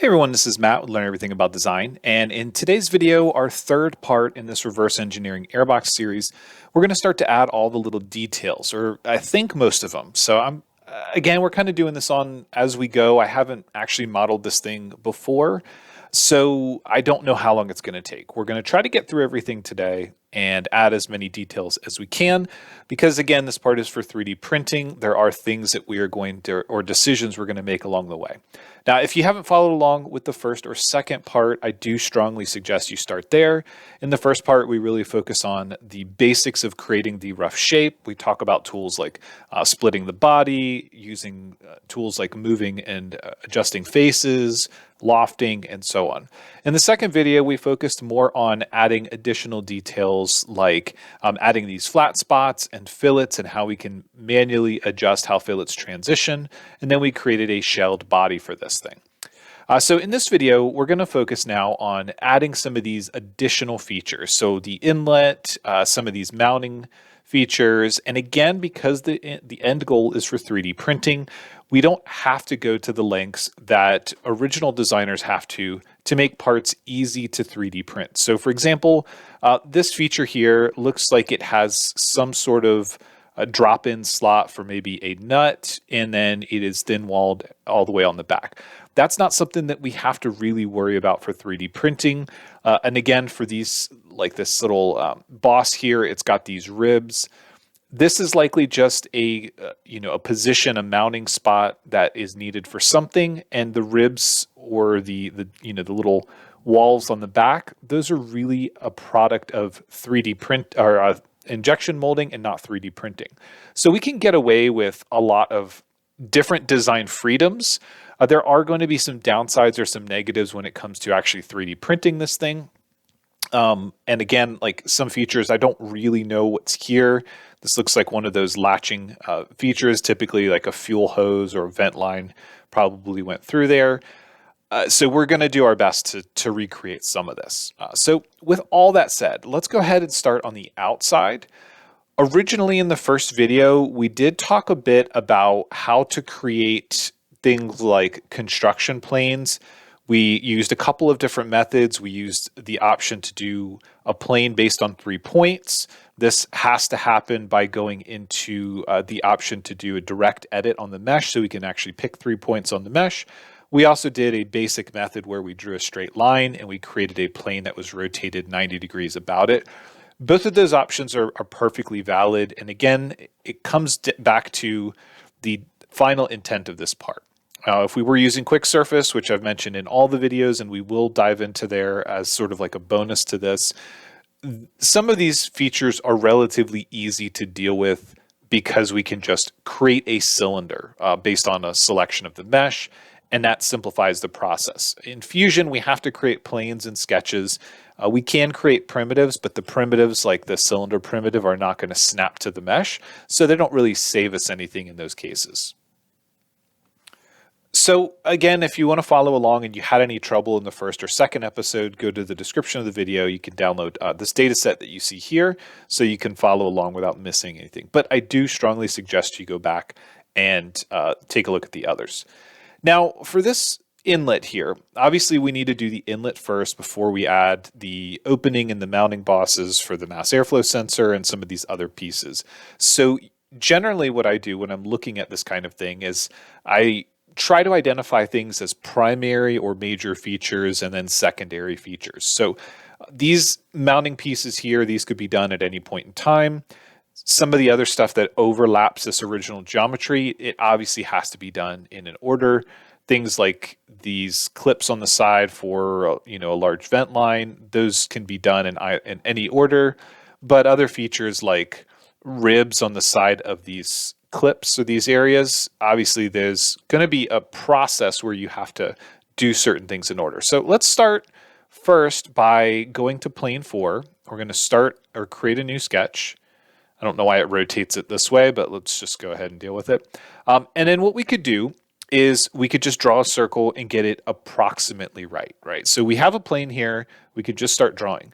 Hey everyone, this is Matt with Learn Everything About Design, and in today's video, our third part in this reverse engineering Airbox series, we're going to start to add all the little details, or I think most of them. So again, we're kind of doing this on as we go. I haven't actually modeled this thing before, so I don't know how long it's going to take. We're going to try to get through everything today and add as many details as we can, because again, this part is for 3D printing. There are things that we are going to, or decisions we're going to make along the way. Now, if you haven't followed along with the first or second part, I do strongly suggest you start there. In the first part, we really focus on the basics of creating the rough shape. We talk about tools like splitting the body, using tools like moving and adjusting faces, lofting, and so on. In the second video, we focused more on adding additional details like adding these flat spots and fillets and how we can manually adjust how fillets transition. And then we created a shelled body for this thing. So in this video, we're going to focus now on adding some of these additional features. So the inlet, some of these mounting features, and again, because the end goal is for 3D printing, we don't have to go to the lengths that original designers have to make parts easy to 3D print. So for example, this feature here looks like it has some sort of a drop-in slot for maybe a nut, and then it is thin-walled all the way on the back. That's not something that we have to really worry about for 3D printing. And again, for these, like this little boss here, it's got these ribs. This is likely just a position, a mounting spot that is needed for something, and the ribs or the little walls on the back, those are really a product of 3D print or injection molding and not 3D printing. So we can get away with a lot of different design freedoms. There are going to be some downsides or some negatives when it comes to actually 3D printing this thing. And again, like some features, I don't really know what's here. This looks like one of those latching features, typically like a fuel hose or a vent line probably went through there. So we're going to do our best to recreate some of this. So with all that said, let's go ahead and start on the outside. Originally in the first video, we did talk a bit about how to create things like construction planes. We used a couple of different methods. We used the option to do a plane based on 3 points. This has to happen by going into the option to do a direct edit on the mesh, so we can actually pick 3 points on the mesh. We also did a basic method where we drew a straight line and we created a plane that was rotated 90 degrees about it. Both of those options are perfectly valid. And again, it comes back to the final intent of this part. If we were using quick surface, which I've mentioned in all the videos, and we will dive into there as sort of like a bonus to this, some of these features are relatively easy to deal with because we can just create a cylinder based on a selection of the mesh, and that simplifies the process. In Fusion, we have to create planes and sketches. We can create primitives, but the primitives, like the cylinder primitive, are not going to snap to the mesh, so they don't really save us anything in those cases. So again, if you want to follow along and you had any trouble in the first or second episode, go to the description of the video. You can download this data set that you see here so you can follow along without missing anything. But I do strongly suggest you go back and take a look at the others. Now, for this inlet here, obviously we need to do the inlet first before we add the opening and the mounting bosses for the mass airflow sensor and some of these other pieces. So generally what I do when I'm looking at this kind of thing is I try to identify things as primary or major features and then secondary features. So these mounting pieces here, these could be done at any point in time. Some of the other stuff that overlaps this original geometry, it obviously has to be done in an order. Things like these clips on the side for a large vent line, those can be done in any order. But other features like ribs on the side of these clips or these areas, obviously there's going to be a process where you have to do certain things in order. So let's start first by going to plane 4. We're going to start or create a new sketch. I don't know why it rotates it this way, but let's just go ahead and deal with it. And then what we could do is we could just draw a circle and get it approximately right? So we have a plane here. We could just start drawing.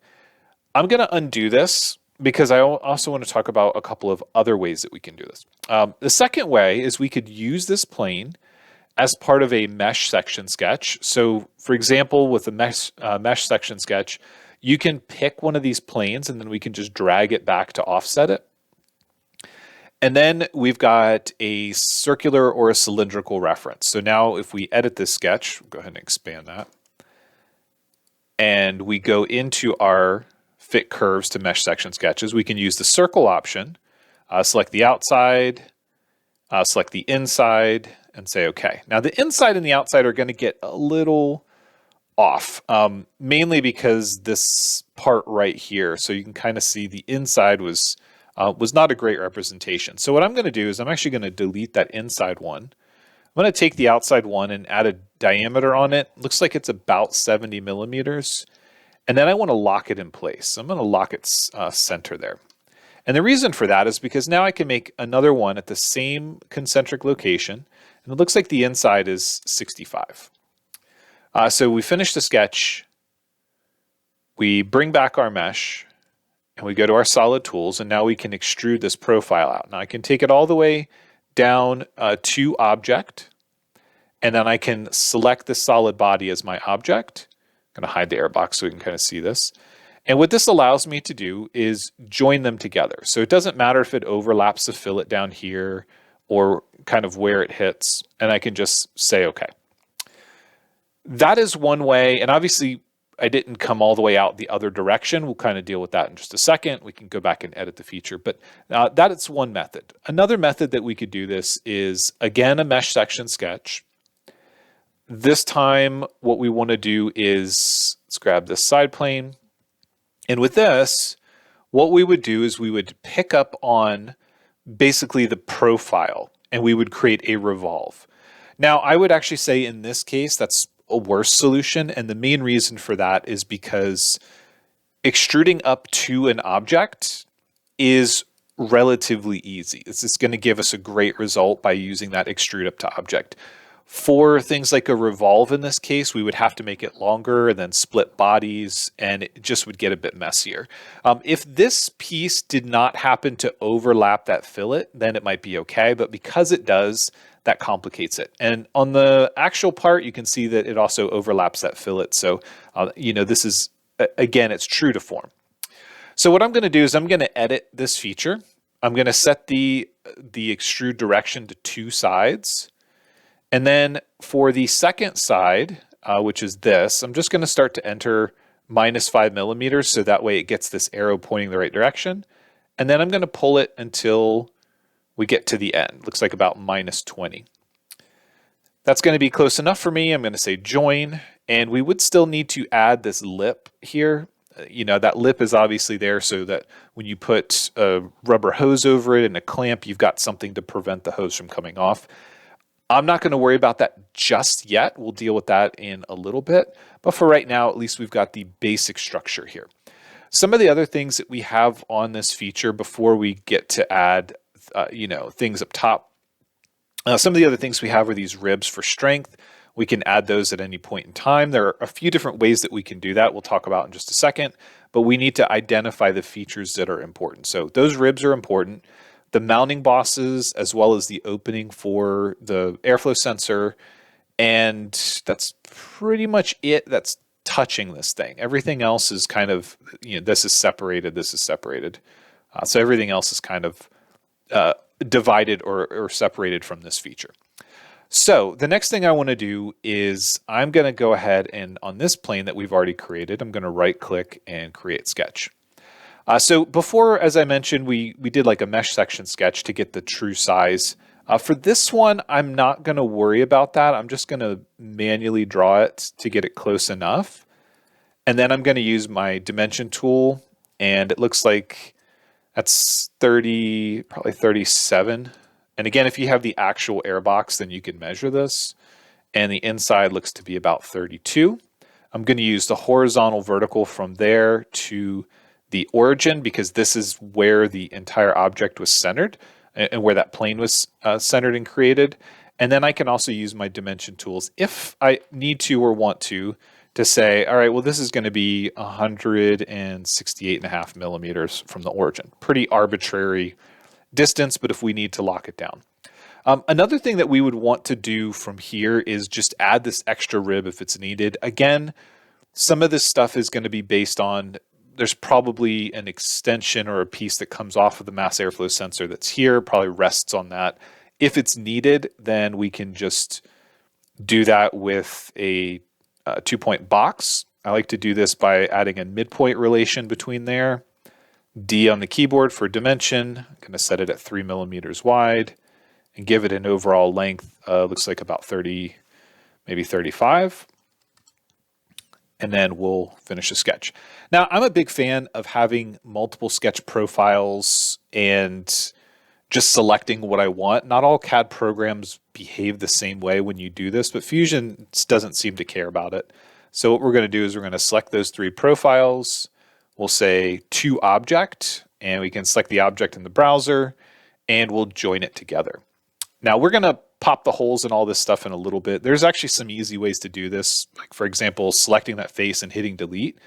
I'm going to undo this because I also want to talk about a couple of other ways that we can do this. The second way is we could use this plane as part of a mesh section sketch. So for example, with a mesh section sketch, you can pick one of these planes and then we can just drag it back to offset it. And then we've got a circular or a cylindrical reference. So now if we edit this sketch, we'll go ahead and expand that. And we go into our fit curves to mesh section sketches. We can use the circle option, select the outside, select the inside, and say okay. Now the inside and the outside are going to get a little off, mainly because this part right here, so you can kind of see the inside was not a great representation. So what I'm going to do is I'm actually going to delete that inside one. I'm going to take the outside one and add a diameter on it. Looks like it's about 70 millimeters. And then I want to lock it in place. So I'm going to lock it center there. And the reason for that is because now I can make another one at the same concentric location. And it looks like the inside is 65. So we finish the sketch. We bring back our mesh. And we go to our solid tools. And now we can extrude this profile out. Now I can take it all the way down to object, and then I can select the solid body as my object. I'm going to hide the airbox so we can kind of see this. And what this allows me to do is join them together. So it doesn't matter if it overlaps the fillet down here or kind of where it hits, and I can just say okay. That is one way, and obviously I didn't come all the way out the other direction. We'll kind of deal with that in just a second. We can go back and edit the feature, but that is one method. Another method that we could do this is, again, a mesh section sketch. This time, what we want to do is, let's grab this side plane. And with this, what we would do is we would pick up on basically the profile and we would create a revolve. Now, I would actually say in this case, that's a worse solution, and the main reason for that is because extruding up to an object is relatively easy. It's just going to give us a great result by using that extrude up to object. For things like a revolve in this case, we would have to make it longer and then split bodies, and it just would get a bit messier. If this piece did not happen to overlap that fillet, then it might be okay, but because it does, that complicates it. And on the actual part, you can see that it also overlaps that fillet. So, this is, again, it's true to form. So what I'm going to do is I'm going to edit this feature. I'm going to set the extrude direction to 2 sides. And then for the second side, which is this, I'm just going to start to enter -5 millimeters. So that way it gets this arrow pointing the right direction. And then I'm going to pull it until we get to the end. Looks like about -20. That's going to be close enough for me. I'm going to say join, and we would still need to add this lip here. That lip is obviously there so that when you put a rubber hose over it and a clamp, you've got something to prevent the hose from coming off. I'm not going to worry about that just yet. We'll deal with that in a little bit. But for right now, at least we've got the basic structure here. Some of the other things that we have on this feature before we get to add things up top. Some of the other things we have are these ribs for strength. We can add those at any point in time. There are a few different ways that we can do that. We'll talk about in just a second, but we need to identify the features that are important. So those ribs are important. The mounting bosses, as well as the opening for the airflow sensor. And that's pretty much it that's touching this thing. Everything else is kind of, this is separated, this is separated. So everything else is kind of divided or separated from this feature. So the next thing I want to do is I'm going to go ahead and on this plane that we've already created, I'm going to right click and create sketch. So before, as I mentioned, we did like a mesh section sketch to get the true size. For this one, I'm not going to worry about that. I'm just going to manually draw it to get it close enough. And then I'm going to use my dimension tool, and it looks like that's 30, probably 37. And again, if you have the actual airbox, then you can measure this. And the inside looks to be about 32. I'm going to use the horizontal vertical from there to the origin because this is where the entire object was centered and where that plane was centered and created. And then I can also use my dimension tools if I need to or want to say, all right, well, this is going to be 168.5 millimeters from the origin. Pretty arbitrary distance, but if we need to lock it down. Another thing that we would want to do from here is just add this extra rib if it's needed. Again, some of this stuff is going to be based on, there's probably an extension or a piece that comes off of the mass airflow sensor that's here, probably rests on that. If it's needed, then we can just do that with a 2-point box. I like to do this by adding a midpoint relation between there. D on the keyboard for dimension. I'm going to set it at 3 millimeters wide and give it an overall length, looks like about 30, maybe 35. And then we'll finish the sketch. Now, I'm a big fan of having multiple sketch profiles and just selecting what I want. Not all CAD programs behave the same way when you do this, but Fusion doesn't seem to care about it. So what we're going to do is we're going to select those 3 profiles. We'll say to object, and we can select the object in the browser, and we'll join it together. Now we're going to pop the holes in all this stuff in a little bit. There's actually some easy ways to do this. Like for example, selecting that face and hitting delete.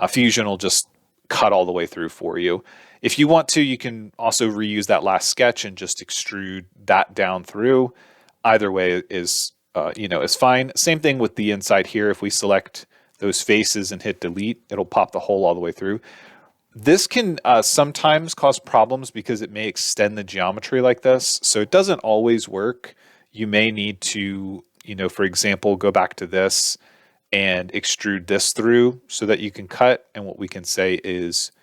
Fusion will just cut all the way through for you. If you want to, you can also reuse that last sketch and just extrude that down through. Either way is, is fine. Same thing with the inside here. If we select those faces and hit delete, it'll pop the hole all the way through. This can sometimes cause problems because it may extend the geometry like this. So it doesn't always work. You may need to, for example, go back to this and extrude this through so that you can cut. And what we can say is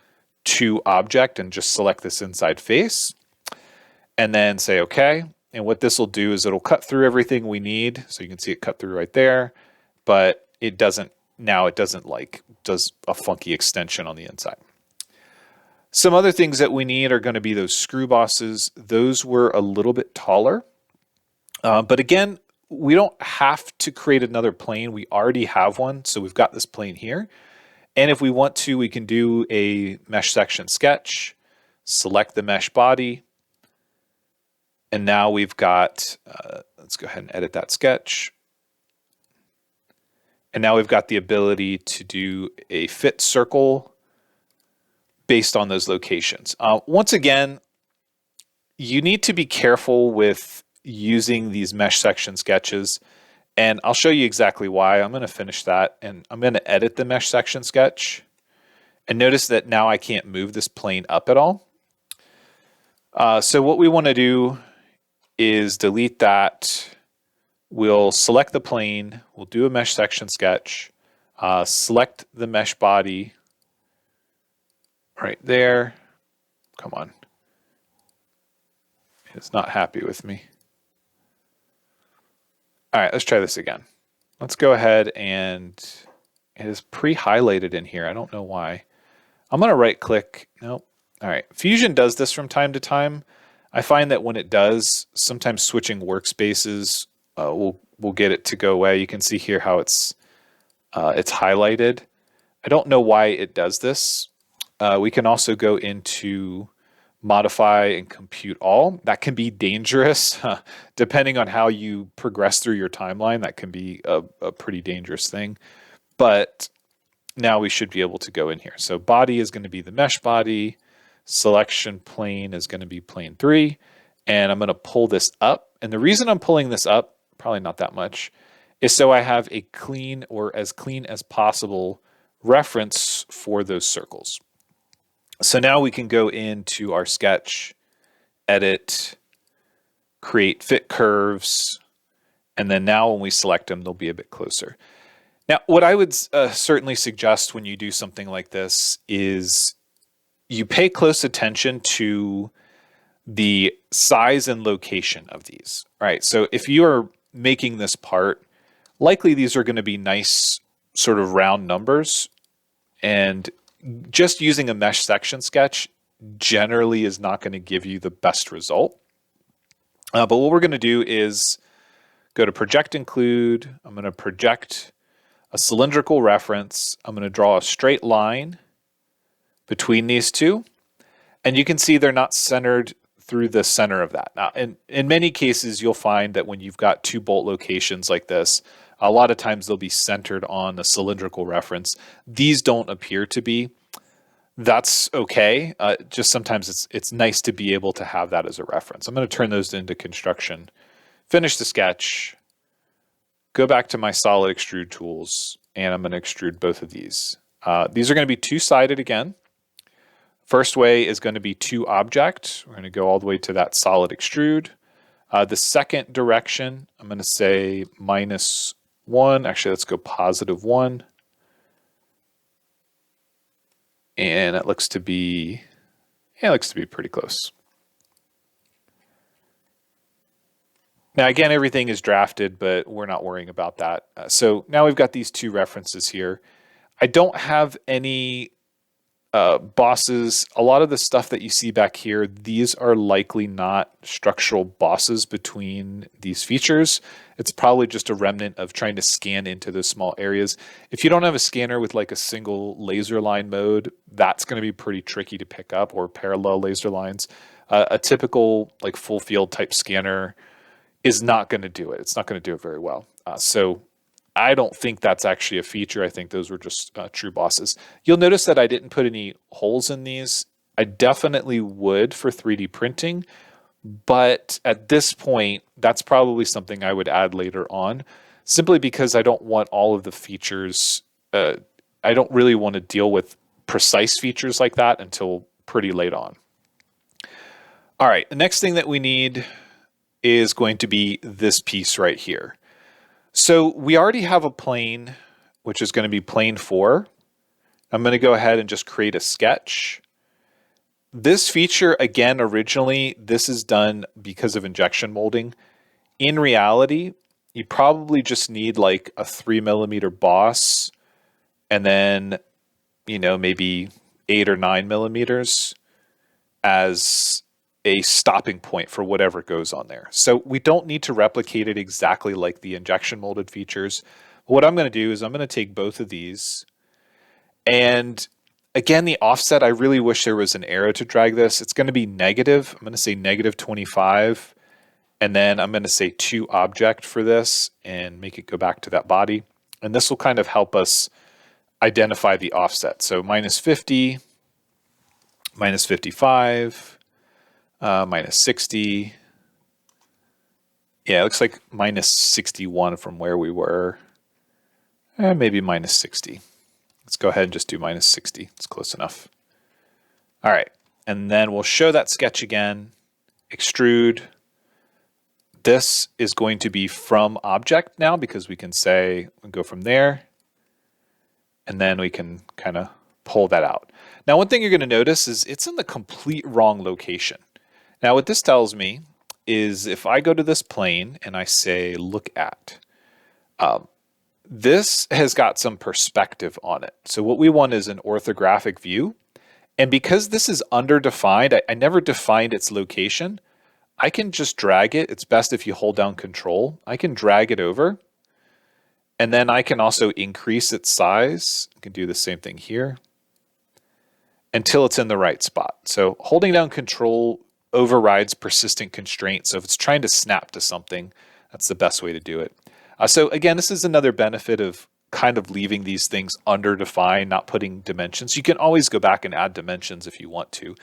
to object and just select this inside face and then say, okay. And what this will do is it'll cut through everything we need. So you can see it cut through right there, but it doesn't does a funky extension on the inside. Some other things that we need are going to be those screw bosses. Those were a little bit taller. But again, we don't have to create another plane. We already have one. So we've got this plane here. And if we want to, we can do a mesh section sketch, select the mesh body. And now we've got, let's go ahead and edit that sketch. And now we've got the ability to do a fit circle based on those locations. Once again, you need to be careful with using these mesh section sketches, and I'll show you exactly why. I'm going to finish that, and I'm going to edit the mesh section sketch. And notice that now I can't move this plane up at all. So what we want to do is delete that. We'll select the plane. We'll do a mesh section sketch. Select the mesh body right there. Come on. It's not happy with me. All right, let's try this again. Let's go ahead and it is pre-highlighted in here. I don't know why. I'm going to right click. Nope. All right. Fusion does this from time to time. I find that when it does, sometimes switching workspaces will get it to go away. You can see here how it's highlighted. I don't know why it does this. We can also go into modify and compute all. That can be dangerous. Depending on how you progress through your timeline, that can be a pretty dangerous thing. But now we should be able to go in here. So body is going to be the mesh body. Selection plane is going to be plane 3. And I'm going to pull this up. And the reason I'm pulling this up, probably not that much, is so I have a clean or as clean as possible reference for those circles. So now we can go into our sketch, edit, create fit curves, and then now when we select them, they'll be a bit closer. Now, what I would certainly suggest when you do something like this is you pay close attention to the size and location of these, right? So if you are making this part, likely these are going to be nice sort of round numbers, and just using a mesh section sketch generally is not going to give you the best result. But what we're going to do is go to project include. I'm going to project a cylindrical reference. I'm going to draw a straight line between these two. And you can see they're not centered through the center of that. Now, in many cases, you'll find that when you've got 2 bolt locations like this, a lot of times they'll be centered on a cylindrical reference. These don't appear to be. That's okay. Just sometimes it's nice to be able to have that as a reference. I'm going to turn those into construction finish the sketch, go back to my solid extrude tools, and I'm going to extrude both of these. These are going to be two-sided again. First way is going to be to object. We're going to go all the way to that solid extrude. The second direction, I'm going to say -1. Actually, let's go +1. And it looks to be, yeah, it looks to be pretty close. Now, again, everything is drafted, but we're not worrying about that. So now we've got these two references here. I don't have any bosses. A lot of the stuff that you see back here, these are likely not structural bosses between these features. It's probably just a remnant of trying to scan into those small areas. If you don't have a scanner with like a single laser line mode, that's going to be pretty tricky to pick up, or parallel laser lines. A typical like full field type scanner is not going to do it. It's not going to do it very well. So I don't think that's actually a feature. I think those were just true bosses. You'll notice that I didn't put any holes in these. I definitely would for 3D printing, but at this point, that's probably something I would add later on, simply because I don't want all of the features. I don't really want to deal with precise features like that until pretty late on. All right, the next thing that we need is going to be this piece right here. So we already have a plane, which is going to be plane 4. I'm going to go ahead and just create a sketch. This feature, again, originally, this is done because of injection molding. In reality, you probably just need like a 3mm boss and then, you know, maybe 8 or 9mm as a stopping point for whatever goes on there. So we don't need to replicate it exactly like the injection molded features. What I'm going to do is I'm going to take both of these, and again, the offset, I really wish there was an arrow to drag this. It's going to be negative. I'm going to say -25, and then I'm going to say to object for this and make it go back to that body. And this will kind of help us identify the offset. So -50, -55, -60. Yeah, it looks like -61 from where we were. Maybe -60. Let's go ahead and just do -60. It's close enough. All right, and then we'll show that sketch again. Extrude. This is going to be from object now, because we can say, we go from there, and then we can kind of pull that out. Now, one thing you're going to notice is it's in the complete wrong location. Now, what this tells me is if I go to this plane and I say, look at, this has got some perspective on it. So what we want is an orthographic view. And because this is underdefined, I never defined its location, I can just drag it. It's best if you hold down Control. I can drag it over. And then I can also increase its size. I can do the same thing here until it's in the right spot. So holding down Control overrides persistent constraint. So if it's trying to snap to something, that's the best way to do it. So again, this is another benefit of kind of leaving these things underdefined, not putting dimensions. You can always go back and add dimensions if you want to.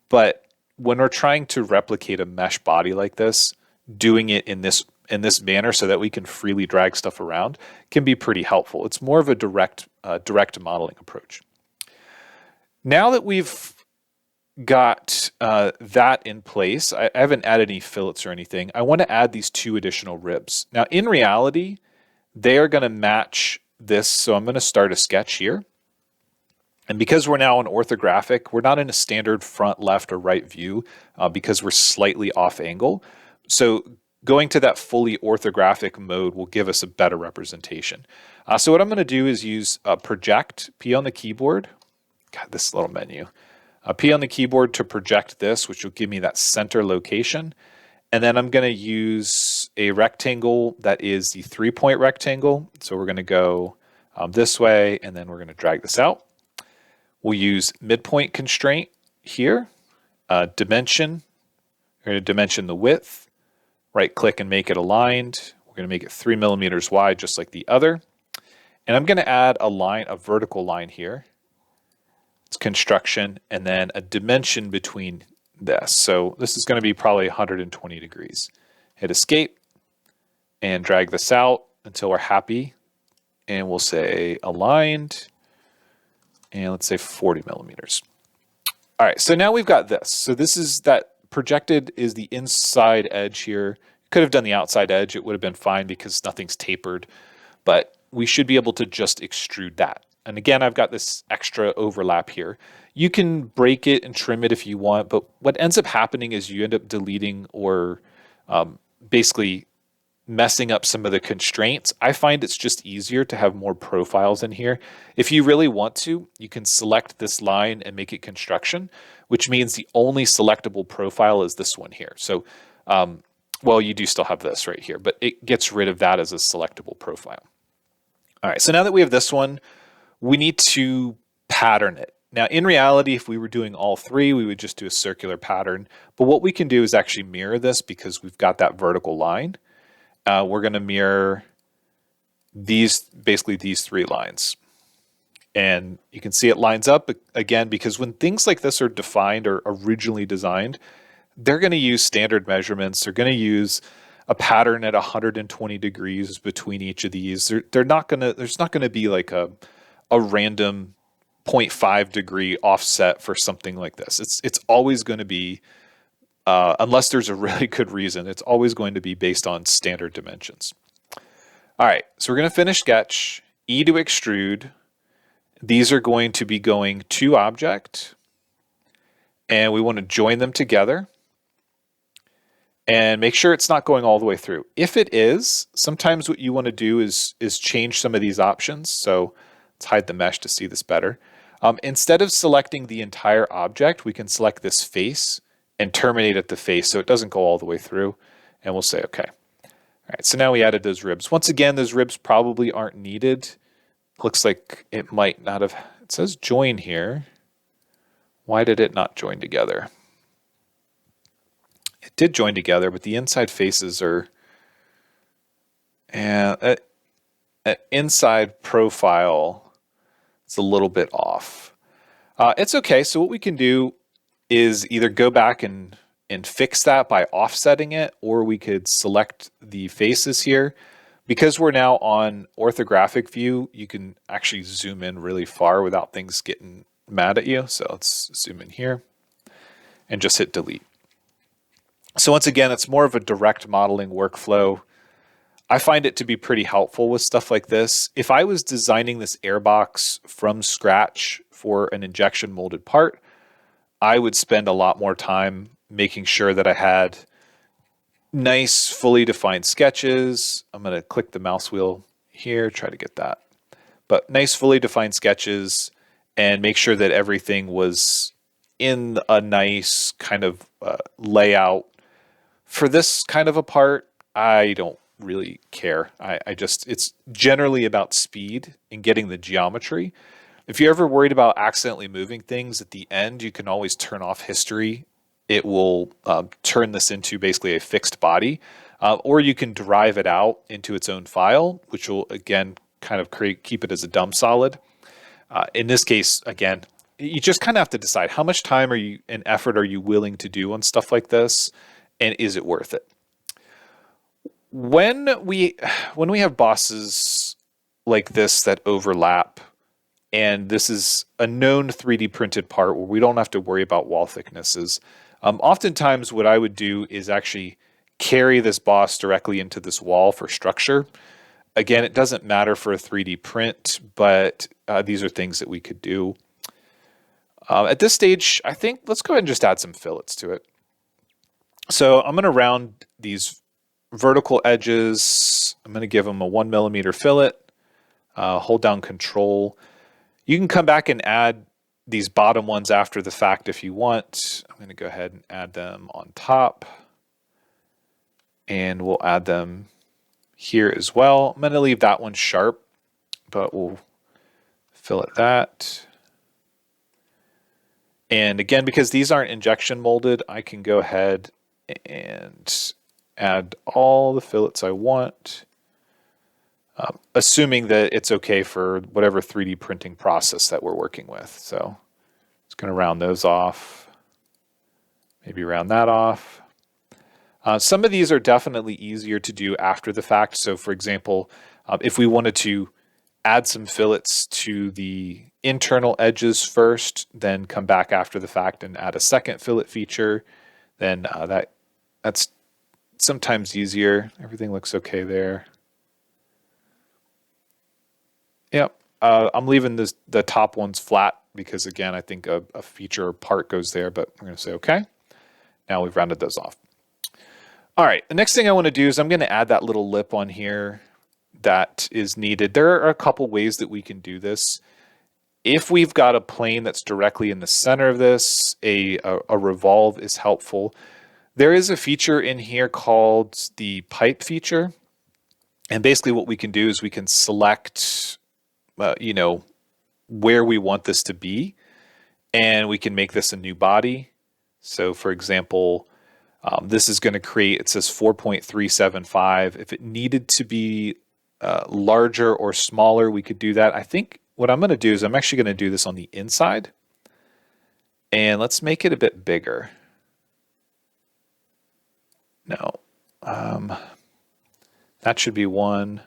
But when we're trying to replicate a mesh body like this, doing it in this manner so that we can freely drag stuff around can be pretty helpful. It's more of a direct modeling approach. Now that we've got that in place, I haven't added any fillets or anything. I want to add these 2 additional ribs. Now, in reality, they are going to match this. So I'm going to start a sketch here. And because we're now in orthographic, we're not in a standard front, left, or right view because we're slightly off angle. So going to that fully orthographic mode will give us a better representation. So what I'm going to do is use project, P on the keyboard. God, this little menu. P on the keyboard to project this, which will give me that center location. And then I'm going to use a rectangle that is the 3-point rectangle. So we're going to go this way, and then we're going to drag this out. We'll use midpoint constraint here. Dimension. We're going to dimension the width. Right click and make it aligned. We're going to make it 3 millimeters wide, just like the other. And I'm going to add a line, a vertical line here. It's construction, and then a dimension between this. So this is going to be probably 120 degrees. Hit escape. and drag this out until we're happy. And we'll say aligned, and let's say 40 millimeters. All right, so now we've got this. So this is that projected is the inside edge here. Could have done the outside edge. It would have been fine because nothing's tapered, but we should be able to just extrude that. And again, I've got this extra overlap here. You can break it and trim it if you want, but what ends up happening is you end up deleting or basically messing up some of the constraints. I find it's just easier to have more profiles in here. If you really want to, you can select this line and make it construction, which means the only selectable profile is this one here. So, well, you do still have this right here, but it gets rid of that as a selectable profile. All right, so now that we have this one, we need to pattern it. Now, in reality, if we were doing all three, we would just do a circular pattern. But what we can do is actually mirror this because we've got that vertical line. We're going to mirror basically these three lines. And you can see it lines up again, because when things like this are defined or originally designed, they're going to use standard measurements. They're going to use a pattern at 120 degrees between each of these. There's not going to be like a random 0.5 degree offset for something like this. It's always going to be, unless there's a really good reason, it's always going to be based on standard dimensions. All right, so we're going to finish sketch, E to extrude. These are going to be going to object, and we want to join them together and make sure it's not going all the way through. If it is, sometimes what you want to do is change some of these options. So let's hide the mesh to see this better. Instead of selecting the entire object, we can select this face and terminate at the face so it doesn't go all the way through, and we'll say okay. All right, so now we added those ribs. Once again, those ribs probably aren't needed. Looks like it might not have, it says join here. Why did it not join together? It did join together, but the inside faces are, and inside profile, it's a little bit off. It's okay, so what we can do is either go back and fix that by offsetting it, or we could select the faces here. Because we're now on orthographic view, you can actually zoom in really far without things getting mad at you. So let's zoom in here and just hit delete. So once again, it's more of a direct modeling workflow. I find it to be pretty helpful with stuff like this. If I was designing this airbox from scratch for an injection molded part, I would spend a lot more time making sure that I had nice, fully defined sketches. I'm going to click the mouse wheel here, try to get that. But nice, fully defined sketches, and make sure that everything was in a nice kind of layout. For this kind of a part, I don't really care. It's generally about speed and getting the geometry. If you're ever worried about accidentally moving things at the end, you can always turn off history. It will turn this into basically a fixed body, or you can drive it out into its own file, which will again kind of keep it as a dumb solid. In this case, again, you just kind of have to decide how much time and effort are you willing to do on stuff like this, and is it worth it? When we have bosses like this that overlap, and this is a known 3D printed part where we don't have to worry about wall thicknesses, oftentimes what I would do is actually carry this boss directly into this wall for structure. Again, it doesn't matter for a 3D print, but these are things that we could do. At this stage, I think let's go ahead and just add some fillets to it. So I'm going to round these vertical edges. I'm going to give them a 1 millimeter fillet. Hold down Control. You can come back and add these bottom ones after the fact if you want. I'm going to go ahead and add them on top. And we'll add them here as well. I'm going to leave that one sharp, but we'll fillet that. And again, because these aren't injection molded, I can go ahead and add all the fillets I want, assuming that it's okay for whatever 3D printing process that we're working with. So just going to round those off, maybe round that off. Some of these are definitely easier to do after the fact. So for example, if we wanted to add some fillets to the internal edges first, then come back after the fact and add a second fillet feature, then that's sometimes easier. Everything looks okay there. Yep. I'm leaving the top ones flat because, again, I think a feature or part goes there, but we're going to say okay. Now we've rounded those off. All right, the next thing I want to do is I'm going to add that little lip on here that is needed. There are a couple ways that we can do this. If we've got a plane that's directly in the center of this, a revolve is helpful. There is a feature in here called the pipe feature. And basically what we can do is we can select, where we want this to be, and we can make this a new body. So for example, this is going to create, it says 4.375. If it needed to be larger or smaller, we could do that. I think what I'm going to do is I'm actually going to do this on the inside. And let's make it a bit bigger. No. That should be 1.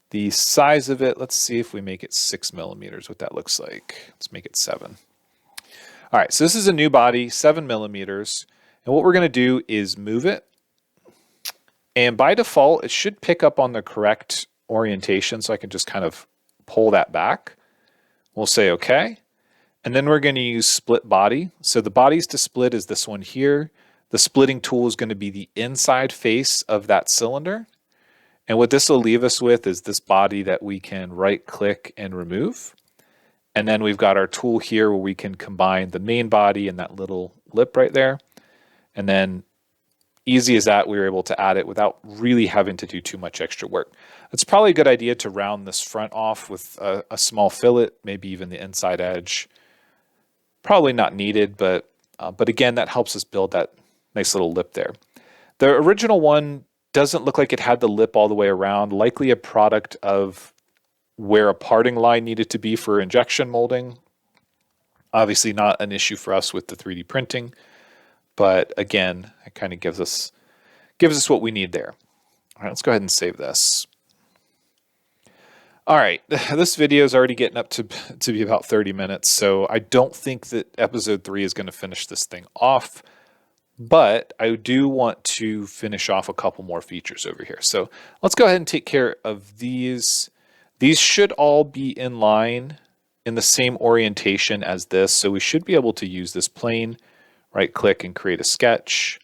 The size of it, let's see if we make it 6 millimeters, what that looks like. Let's make it 7. All right, so this is a new body, 7 millimeters. And what we're going to do is move it. And by default, it should pick up on the correct orientation, so I can just kind of pull that back. We'll say okay. And then we're going to use split body. So the bodies to split is this one here. The splitting tool is going to be the inside face of that cylinder. And what this will leave us with is this body that we can right click and remove. And then we've got our tool here where we can combine the main body and that little lip right there. And then easy as that, we were able to add it without really having to do too much extra work. It's probably a good idea to round this front off with a small fillet, maybe even the inside edge. Probably not needed, but again, that helps us build that nice little lip there. The original one doesn't look like it had the lip all the way around, likely a product of where a parting line needed to be for injection molding. Obviously not an issue for us with the 3D printing, but again, it kind of gives us what we need there. All right, let's go ahead and save this. All right, this video is already getting up to be about 30 minutes, so I don't think that episode 3 is going to finish this thing off. But I do want to finish off a couple more features over here. So let's go ahead and take care of these. These should all be in line in the same orientation as this. So we should be able to use this plane, right click and create a sketch.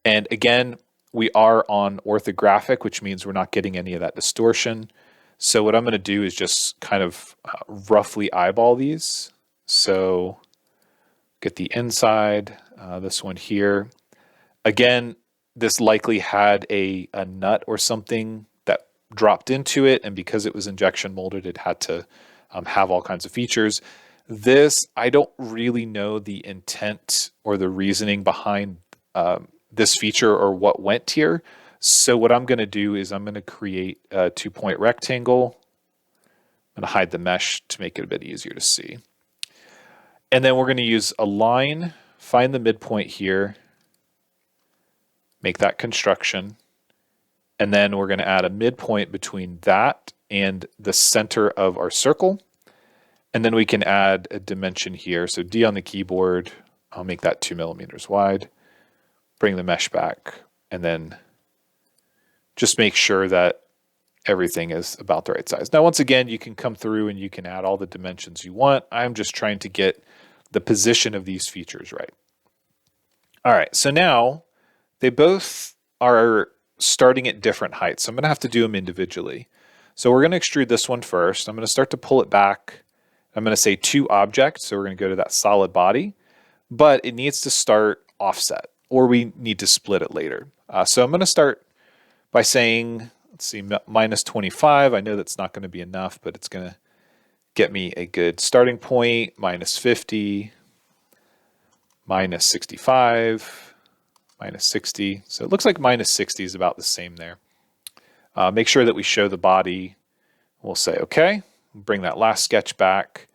And again, we are on orthographic, which means we're not getting any of that distortion. So what I'm going to do is just kind of roughly eyeball these. So get the inside, this one here. Again, this likely had a nut or something that dropped into it, and because it was injection molded, it had to have all kinds of features. This, I don't really know the intent or the reasoning behind this feature or what went here. So what I'm going to do is I'm going to create a 2-point rectangle. I'm going to hide the mesh to make it a bit easier to see. And then we're going to use a line, find the midpoint here, make that construction, and then we're going to add a midpoint between that and the center of our circle. And then we can add a dimension here. So D on the keyboard, I'll make that 2 millimeters wide, bring the mesh back, and then just make sure that everything is about the right size. Now, once again, you can come through and you can add all the dimensions you want. I'm just trying to get the position of these features right. All right, so now they both are starting at different heights. So I'm going to have to do them individually. So we're going to extrude this one first. I'm going to start to pull it back. I'm going to say to object. So we're going to go to that solid body, but it needs to start offset, or we need to split it later. So I'm going to start by saying, let's see, minus 25. I know that's not going to be enough, but it's going to get me a good starting point. Minus 50, minus 65, minus 60. So it looks like minus 60 is about the same there. Make sure that we show the body. We'll say, okay, bring that last sketch back,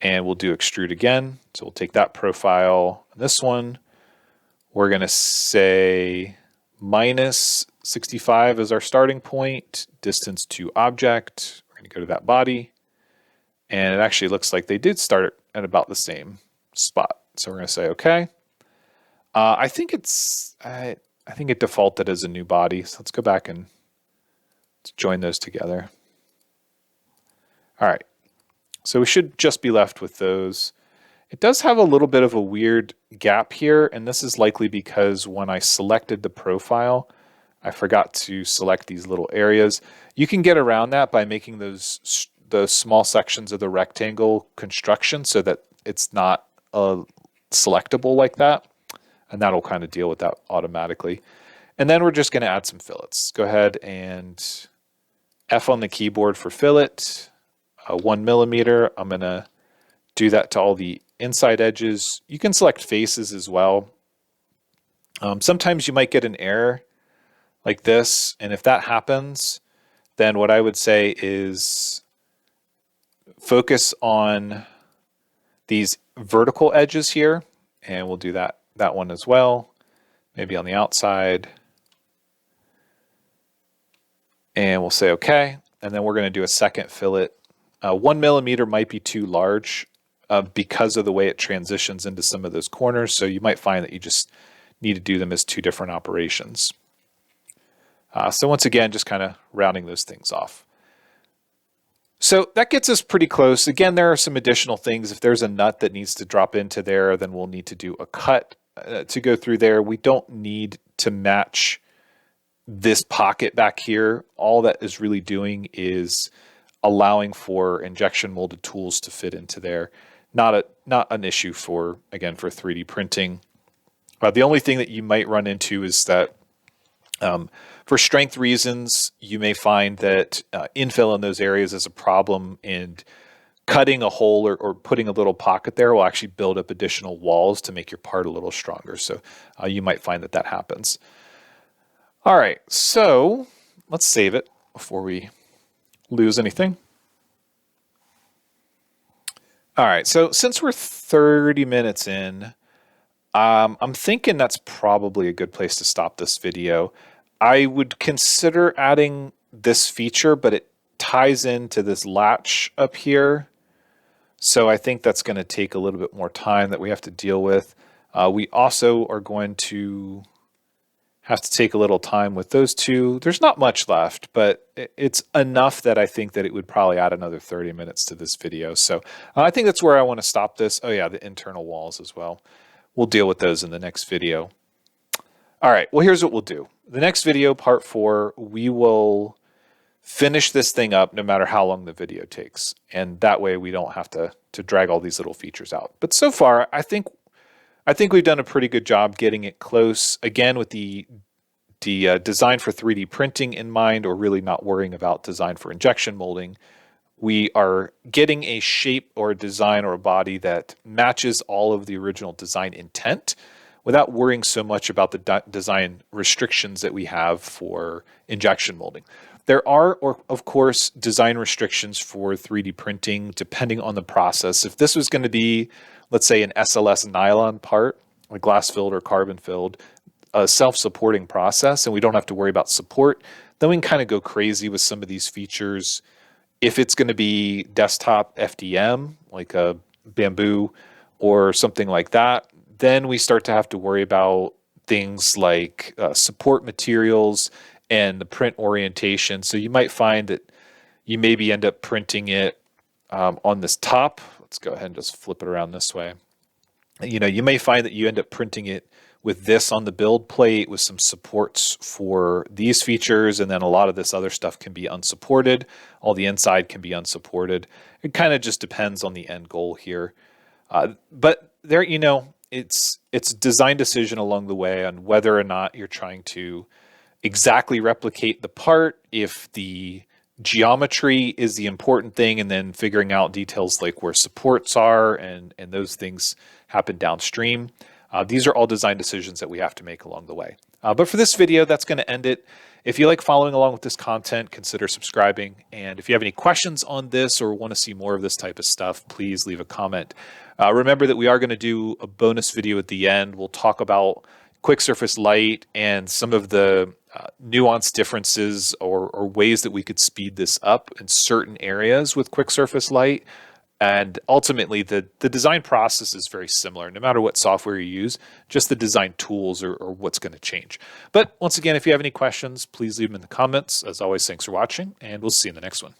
and we'll do extrude again. So we'll take that profile, this one, we're going to say minus 65 is our starting point, distance to object. We're going to go to that body. And it actually looks like they did start at about the same spot. So we're going to say, okay. I think I think it defaulted as a new body. So let's go back and join those together. All right. So we should just be left with those. It does have a little bit of a weird gap here, and this is likely because when I selected the profile, I forgot to select these little areas. You can get around that by making the small sections of the rectangle construction so that it's not selectable like that, and that'll kind of deal with that automatically. And then we're just going to add some fillets. Go ahead and F on the keyboard for fillet, 1 millimeter. I'm going to do that to all the inside edges. You can select faces as well. Sometimes you might get an error like this, and if that happens, then what I would say is focus on these vertical edges here, and we'll do that one as well, maybe on the outside. And we'll say okay, and then we're going to do a second fillet. 1 millimeter might be too large because of the way it transitions into some of those corners, so you might find that you just need to do them as two different operations. So once again, just kind of rounding those things off. So that gets us pretty close. Again, there are some additional things. If there's a nut that needs to drop into there, then we'll need to do a cut to go through there. We don't need to match this pocket back here. All that is really doing is allowing for injection molded tools to fit into there. Not an issue for 3D printing. The only thing that you might run into is that for strength reasons, you may find that infill in those areas is a problem, and cutting a hole or putting a little pocket there will actually build up additional walls to make your part a little stronger. So you might find that happens. All right, so let's save it before we lose anything. All right, so since we're 30 minutes in, I'm thinking that's probably a good place to stop this video. I would consider adding this feature, but it ties into this latch up here. So I think that's going to take a little bit more time that we have to deal with. We also are going to have to take a little time with those two. There's not much left, but it's enough that I think that it would probably add another 30 minutes to this video. So I think that's where I want to stop this. Oh yeah, the internal walls as well. We'll deal with those in the next video. All right, well, here's what we'll do. The next video, part 4, we will finish this thing up no matter how long the video takes. And that way we don't have to drag all these little features out. But so far, I think we've done a pretty good job getting it close. Again, with the design for 3D printing in mind, or really not worrying about design for injection molding. We are getting a shape or a design or a body that matches all of the original design intent without worrying so much about the design restrictions that we have for injection molding. There are, of course, design restrictions for 3D printing depending on the process. If this was going to be, let's say, an SLS nylon part, a glass-filled or carbon-filled, a self-supporting process, and we don't have to worry about support, then we can kind of go crazy with some of these features. If it's going to be desktop FDM, like a bamboo or something like that, then we start to have to worry about things like support materials and the print orientation. So you might find that you maybe end up printing it on this top. Let's go ahead and just flip it around this way. You may find that you end up printing it with this on the build plate with some supports for these features, and then a lot of this other stuff can be unsupported. All the inside can be unsupported. It kind of just depends on the end goal here. But there, it's a design decision along the way on whether or not you're trying to exactly replicate the part, if the geometry is the important thing, and then figuring out details like where supports are and those things happen downstream. These are all design decisions that we have to make along the way. But for this video, that's going to end it. If you like following along with this content, consider subscribing. And if you have any questions on this or want to see more of this type of stuff, please leave a comment. Remember that we are going to do a bonus video at the end. We'll talk about quick surface light and some of the nuanced differences or ways that we could speed this up in certain areas with quick surface light. And ultimately, the design process is very similar, no matter what software you use, just the design tools are what's going to change. But once again, if you have any questions, please leave them in the comments. As always, thanks for watching, and we'll see you in the next one.